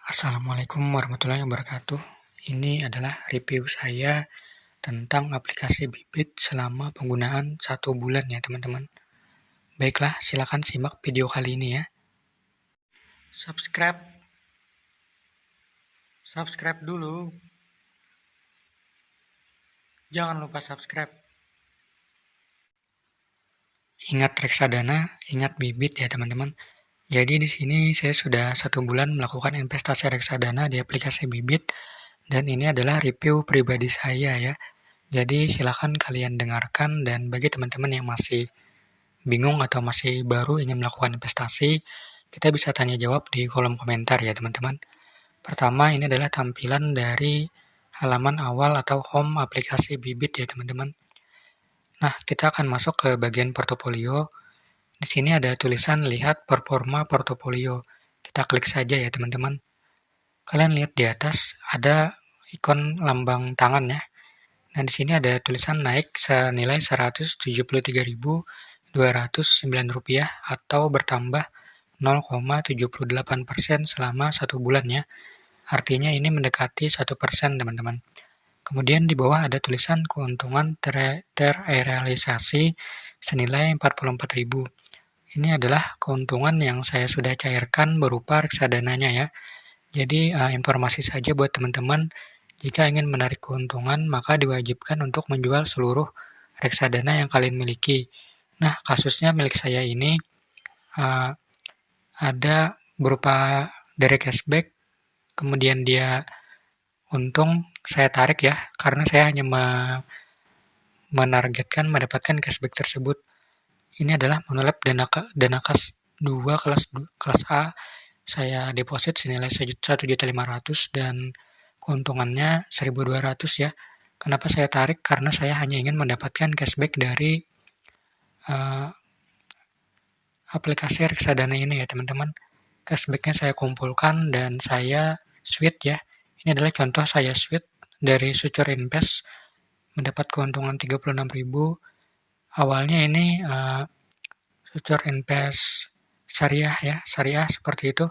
Assalamualaikum warahmatullahi wabarakatuh. Ini adalah review saya tentang aplikasi Bibit selama penggunaan 1 bulan ya teman-teman. Baiklah, silakan simak video kali ini ya. Subscribe dulu. Jangan lupa subscribe. Ingat reksadana, ingat Bibit ya teman-teman. Jadi di sini saya sudah 1 bulan melakukan investasi reksadana di aplikasi Bibit dan ini adalah review pribadi saya ya. Jadi silakan kalian dengarkan dan bagi teman-teman yang masih bingung atau masih baru ingin melakukan investasi, kita bisa tanya jawab di kolom komentar ya teman-teman. Pertama, ini adalah tampilan dari halaman awal atau home aplikasi Bibit ya teman-teman. Nah, kita akan masuk ke bagian portofolio. Di sini ada tulisan lihat performa portofolio. Kita klik saja ya teman-teman. Kalian lihat di atas ada ikon lambang tangan ya. Nah, di sini ada tulisan naik senilai Rp173.209 atau bertambah 0,78% selama 1 bulan ya. Artinya ini mendekati 1% teman-teman. Kemudian di bawah ada tulisan keuntungan terrealisasi senilai Rp44.000. Ini adalah keuntungan yang saya sudah cairkan berupa reksadananya ya. Jadi informasi saja buat teman-teman, jika ingin menarik keuntungan maka diwajibkan untuk menjual seluruh reksadana yang kalian miliki. Nah, kasusnya milik saya ini ada berupa dari cashback, kemudian dia untung saya tarik ya, karena saya hanya menargetkan mendapatkan cashback tersebut. Ini adalah Monolab dana kas 2 kelas A. Saya deposit senilai Rp1.500.000 dan keuntungannya Rp1.200 ya. Kenapa saya tarik? Karena saya hanya ingin mendapatkan cashback dari aplikasi reksadana ini ya teman-teman. Cashbacknya saya kumpulkan dan saya switch ya. Ini adalah contoh saya switch dari Future Invest mendapat keuntungan Rp36.000. Awalnya ini Future Invest syariah ya, syariah seperti itu.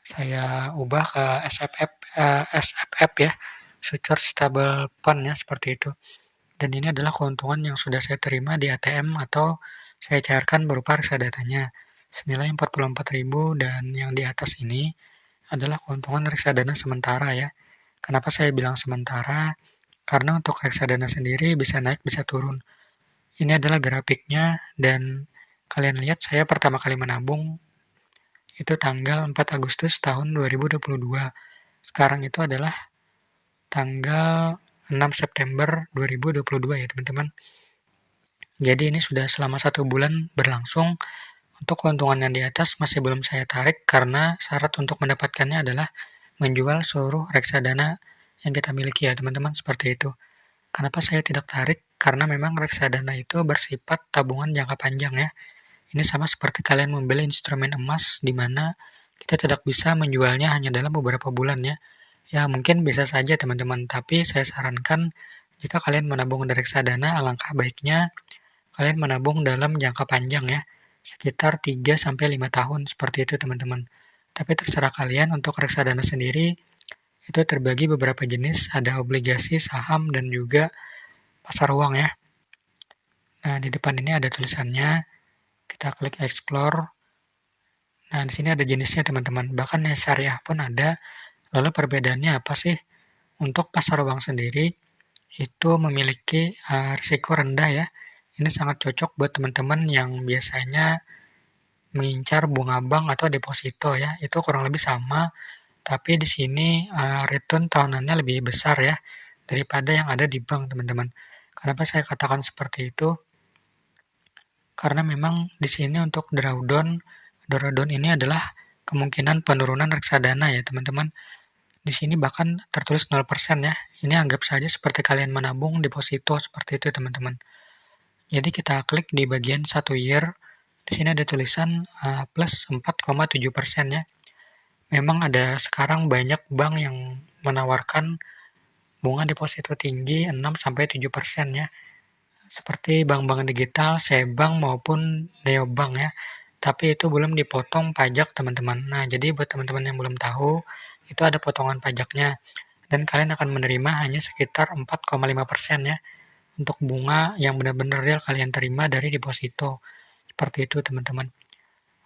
Saya ubah ke SFF ya, Future Stable Fund ya, seperti itu. Dan ini adalah keuntungan yang sudah saya terima di ATM atau saya cairkan berupa reksadananya senilai Rp44.000 dan yang di atas ini adalah keuntungan reksadana sementara ya. Kenapa saya bilang sementara? Karena untuk reksadana sendiri bisa naik bisa turun. Ini adalah grafiknya dan kalian lihat saya pertama kali menabung itu tanggal 4 Agustus tahun 2022. Sekarang itu adalah tanggal 6 September 2022 ya teman-teman. Jadi ini sudah selama 1 bulan berlangsung. Untuk keuntungan yang di atas masih belum saya tarik karena syarat untuk mendapatkannya adalah menjual seluruh reksadana yang kita miliki ya teman-teman, seperti itu. Kenapa saya tidak tarik? Karena memang reksadana itu bersifat tabungan jangka panjang ya. Ini sama seperti kalian membeli instrumen emas di mana kita tidak bisa menjualnya hanya dalam beberapa bulan ya. Ya mungkin bisa saja teman-teman, tapi saya sarankan jika kalian menabung di reksadana, alangkah baiknya kalian menabung dalam jangka panjang ya, sekitar 3-5 tahun seperti itu teman-teman. Tapi terserah kalian. Untuk reksadana sendiri itu terbagi beberapa jenis, ada obligasi, saham, dan juga pasar uang ya. Nah, di depan ini ada tulisannya, kita klik explore. Nah, di sini ada jenisnya teman-teman, bahkan yang syariah pun ada. Lalu perbedaannya apa sih? Untuk pasar uang sendiri itu memiliki risiko rendah ya. Ini sangat cocok buat teman-teman yang biasanya mengincar bunga bank atau deposito ya. Itu kurang lebih sama, tapi di sini return tahunannya lebih besar ya daripada yang ada di bank teman-teman. Kenapa saya katakan seperti itu? Karena memang di sini untuk drawdown ini adalah kemungkinan penurunan reksadana ya teman-teman. Di sini bahkan tertulis 0% ya. Ini anggap saja seperti kalian menabung deposito seperti itu teman-teman. Jadi kita klik di bagian 1 year. Di sini ada tulisan plus 4,7% ya. Memang ada sekarang banyak bank yang menawarkan bunga deposito tinggi 6-7% ya. Seperti bank-bank digital, Sebank maupun Neobank ya. tapi itu belum dipotong pajak teman-teman. Nah, jadi buat teman-teman yang belum tahu, itu ada potongan pajaknya. Dan kalian akan menerima hanya sekitar 4,5% ya, untuk bunga yang benar-benar real kalian terima dari deposito. Seperti itu teman-teman.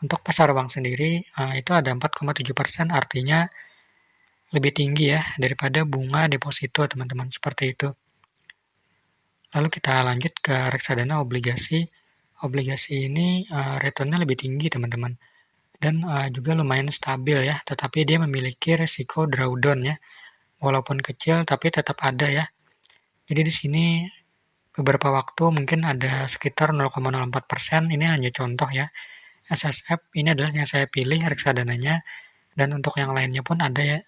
Untuk pasar uang sendiri, itu ada 4,7%, artinya lebih tinggi ya daripada bunga deposito teman-teman. Seperti itu. Lalu kita lanjut ke reksadana obligasi. Obligasi ini returnnya lebih tinggi teman-teman. Dan juga lumayan stabil ya, tetapi dia memiliki risiko drawdown ya. Walaupun kecil tapi tetap ada ya. Jadi di sini beberapa waktu mungkin ada sekitar 0,04%, ini hanya contoh ya. SSF ini adalah yang saya pilih reksadananya, dan untuk yang lainnya pun ada ya,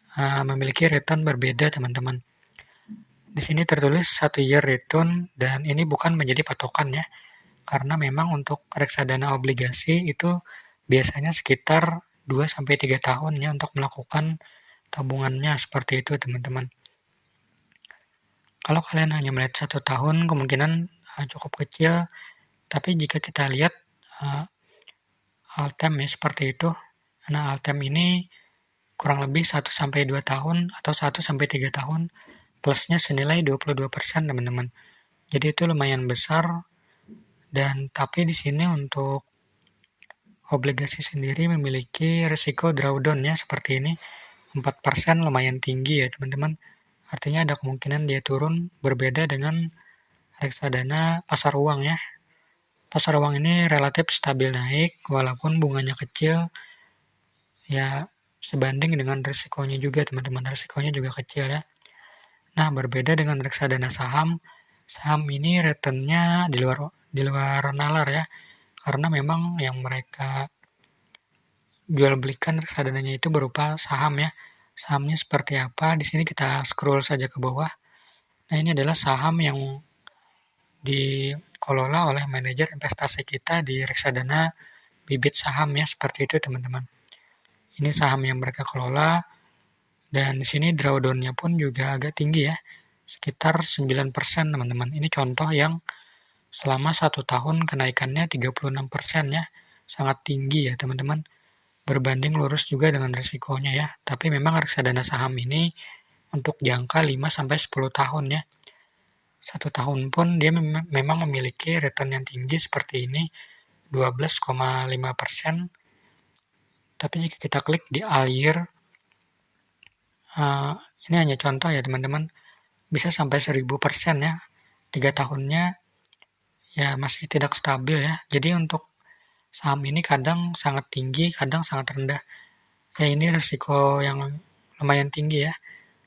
memiliki return berbeda teman-teman. Di sini tertulis 1 year return, dan ini bukan menjadi patokan ya, karena memang untuk reksadana obligasi itu biasanya sekitar 2-3 tahun ya untuk melakukan tabungannya, seperti itu teman-teman. Kalau kalian hanya melihat 1 tahun, kemungkinan cukup kecil, tapi jika kita lihat Altem ya seperti itu. Nah, Altem ini kurang lebih 1-2 tahun atau 1-3 tahun, plusnya senilai 22% teman-teman. Jadi itu lumayan besar, dan tapi di sini untuk obligasi sendiri memiliki risiko drawdown ya seperti ini. 4% lumayan tinggi ya teman-teman. Artinya ada kemungkinan dia turun, berbeda dengan reksadana pasar uang ya. Pasar uang ini relatif stabil naik, walaupun bunganya kecil, ya sebanding dengan risikonya juga teman-teman. Risikonya juga kecil ya. Nah, berbeda dengan reksadana saham, saham ini returnnya di luar nalar ya, karena memang yang mereka jual belikan reksadananya itu berupa saham ya. Sahamnya seperti apa? Di sini kita scroll saja ke bawah. Nah, ini adalah saham yang dikelola oleh manajer investasi kita di reksadana bibit saham ya, seperti itu teman-teman. Ini saham yang mereka kelola, dan di sini drawdown-nya pun juga agak tinggi ya, sekitar 9% teman-teman. Ini contoh yang selama 1 tahun kenaikannya 36% ya, sangat tinggi ya teman-teman. Berbanding lurus juga dengan risikonya ya, tapi memang reksadana saham ini untuk jangka 5-10 tahun ya. 1 tahun pun dia memang memiliki return yang tinggi seperti ini, 12,5%. Tapi jika kita klik di all year, ini hanya contoh ya teman-teman, bisa sampai 1000% ya. 3 tahunnya ya masih tidak stabil ya. Jadi untuk saham ini kadang sangat tinggi, kadang sangat rendah. Ya, ini risiko yang lumayan tinggi ya.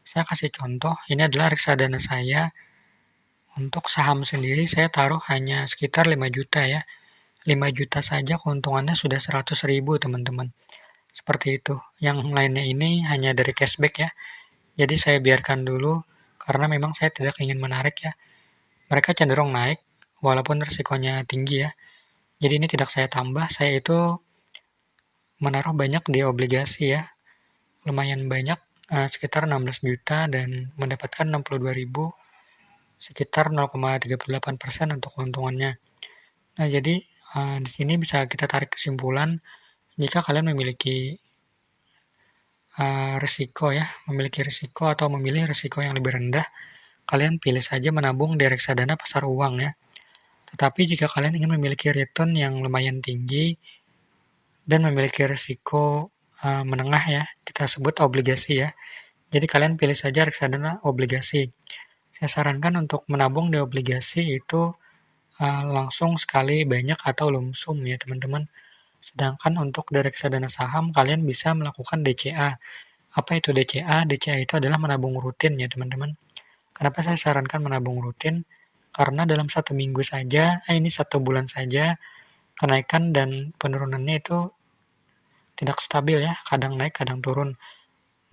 Saya kasih contoh, ini adalah reksadana saya. Untuk saham sendiri saya taruh hanya sekitar 5 juta ya. 5 juta saja keuntungannya sudah 100.000 teman-teman. Seperti itu. Yang lainnya ini hanya dari cashback ya. Jadi saya biarkan dulu, karena memang saya tidak ingin menarik ya. Mereka cenderung naik walaupun risikonya tinggi ya. Jadi ini tidak saya tambah, saya itu menaruh banyak di obligasi ya. Lumayan banyak, sekitar 16 juta dan mendapatkan 62.000, sekitar 0,38% untuk keuntungannya. Nah, jadi di sini bisa kita tarik kesimpulan, jika kalian memiliki risiko ya, memiliki risiko atau memilih risiko yang lebih rendah, kalian pilih saja menabung di reksadana pasar uang ya. Tetapi jika kalian ingin memiliki return yang lumayan tinggi dan memiliki risiko menengah ya, kita sebut obligasi ya. Jadi kalian pilih saja reksadana obligasi. Saya sarankan untuk menabung di obligasi itu langsung sekali banyak atau lumsum ya teman-teman. Sedangkan untuk di reksadana saham kalian bisa melakukan DCA. Apa itu DCA? DCA itu adalah menabung rutin ya teman-teman. Kenapa saya sarankan menabung rutin? Karena dalam 1 minggu saja, ini 1 bulan saja, kenaikan dan penurunannya itu tidak stabil ya, kadang naik, kadang turun.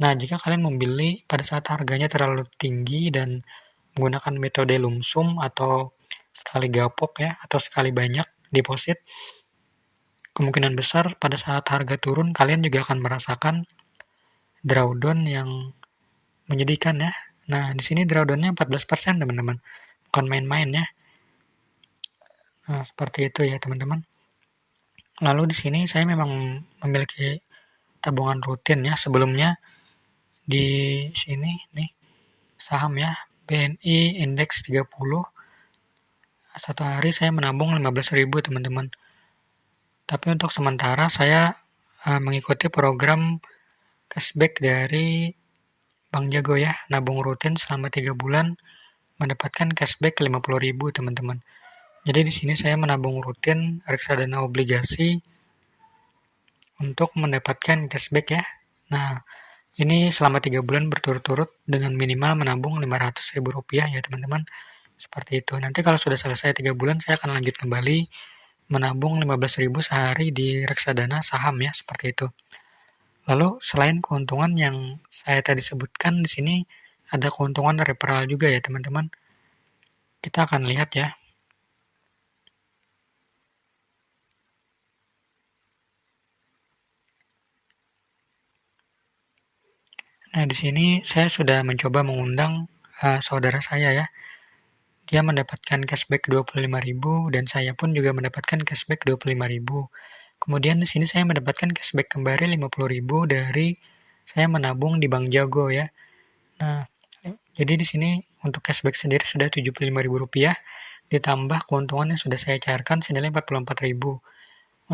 Nah, jika kalian membeli pada saat harganya terlalu tinggi dan menggunakan metode lumsum atau sekali gapok ya, atau sekali banyak deposit, kemungkinan besar pada saat harga turun kalian juga akan merasakan drawdown yang menyedihkan ya. Nah, di sini drawdown-nya 14% teman-teman. Bukan main-main ya. Nah, seperti itu ya teman-teman. Lalu di sini saya memang memiliki tabungan rutin ya. Sebelumnya di sini nih saham ya, BNI Indeks 30, satu hari saya menabung 15.000 teman-teman. Tapi untuk sementara saya mengikuti program cashback dari Bank Jago ya, nabung rutin selama 3 bulan mendapatkan cashback 50.000 teman-teman. Jadi di sini saya menabung rutin reksadana obligasi untuk mendapatkan cashback ya. Nah, ini selama 3 bulan berturut-turut dengan minimal menabung Rp500.000 ya teman-teman. Seperti itu. Nanti kalau sudah selesai 3 bulan saya akan lanjut kembali menabung 15.000 sehari di reksadana saham ya, seperti itu. Lalu selain keuntungan yang saya tadi sebutkan di sini ada keuntungan referral juga ya teman-teman. Kita akan lihat ya. Nah, di sini saya sudah mencoba mengundang saudara saya ya. Dia mendapatkan cashback 25.000 dan saya pun juga mendapatkan cashback 25.000. Kemudian di sini saya mendapatkan cashback kembali 50.000 dari saya menabung di Bank Jago ya. Nah, jadi di sini untuk cashback sendiri sudah Rp75.000 ditambah keuntungan yang sudah saya cairkan senilai 44.000.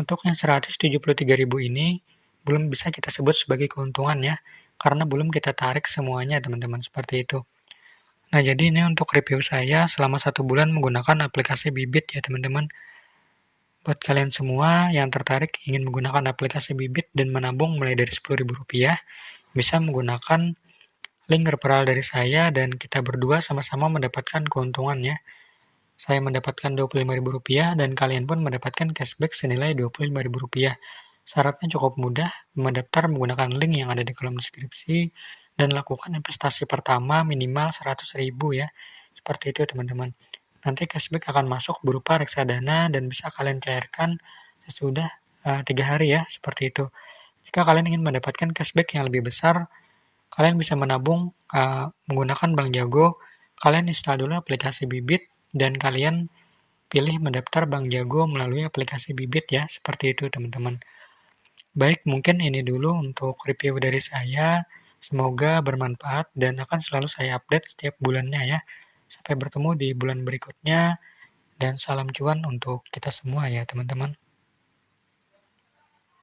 Untuk yang 173.000 ini belum bisa kita sebut sebagai keuntungan ya, karena belum kita tarik semuanya teman-teman, seperti itu. Nah, jadi ini untuk review saya selama 1 bulan menggunakan aplikasi Bibit ya teman-teman. Buat kalian semua yang tertarik ingin menggunakan aplikasi Bibit dan menabung mulai dari Rp10.000, bisa menggunakan link referral dari saya dan kita berdua sama-sama mendapatkan keuntungannya. Saya mendapatkan Rp25.000 dan kalian pun mendapatkan cashback senilai Rp25.000. Syaratnya cukup mudah, mendaftar menggunakan link yang ada di kolom deskripsi dan lakukan investasi pertama minimal 100.000 ya. Seperti itu teman-teman. Nanti cashback akan masuk berupa reksadana dan bisa kalian cairkan sesudah 3 hari ya, seperti itu. Jika kalian ingin mendapatkan cashback yang lebih besar, kalian bisa menabung menggunakan Bank Jago. Kalian install dulu aplikasi Bibit dan kalian pilih mendaftar Bank Jago melalui aplikasi Bibit ya, seperti itu teman-teman. Baik, mungkin ini dulu untuk review dari saya. Semoga bermanfaat dan akan selalu saya update setiap bulannya ya. Sampai bertemu di bulan berikutnya dan salam cuan untuk kita semua ya teman-teman.